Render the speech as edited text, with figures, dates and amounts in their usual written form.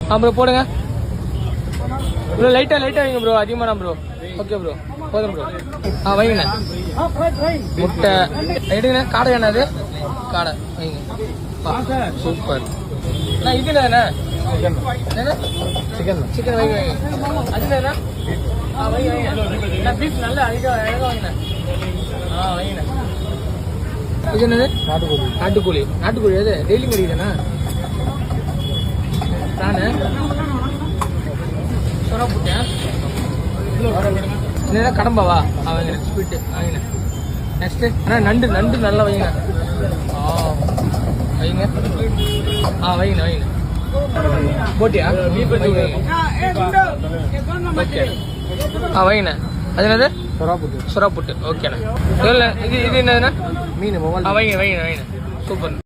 Bro போடுங்க bro. லைட்டா வைங்க ப்ரோ, அதிகமான ப்ரோ. ஓகே ப்ரோ, போதும் ப்ரோ. வைங்கண்ணே. முட்டை எடுங்கண்ணே. காடை என்ன அது? காடை வைங்க. சூப்பர். இது என்னண்ணே? சிக்கன் வைங்க. அது என்னண்ணா? வைங்க. பீஃப் நல்லா அழகா வைங்கண்ணே. வைங்கண்ணே. இது என்னது? நாட்டுக்கோழி. நாட்டுக்கோழி அது டெய்லி கிடைக்குதுண்ணா? நானு சொன்னா போட்டேன். என்ன கடம்பாவா? அவங்க ஸ்வீட்டு வாங்கின. நெக்ஸ்ட்டு அண்ணா நண்டு நல்லா வைங்க. வைங்க. வைங்க. போட்டியா? ஓகே. வைங்கண்ணே. அது என்னது? சொரா புட்டு. ஓகேண்ணா. இது என்னதுண்ணா? மீன். வைங்க. சூப்பர்.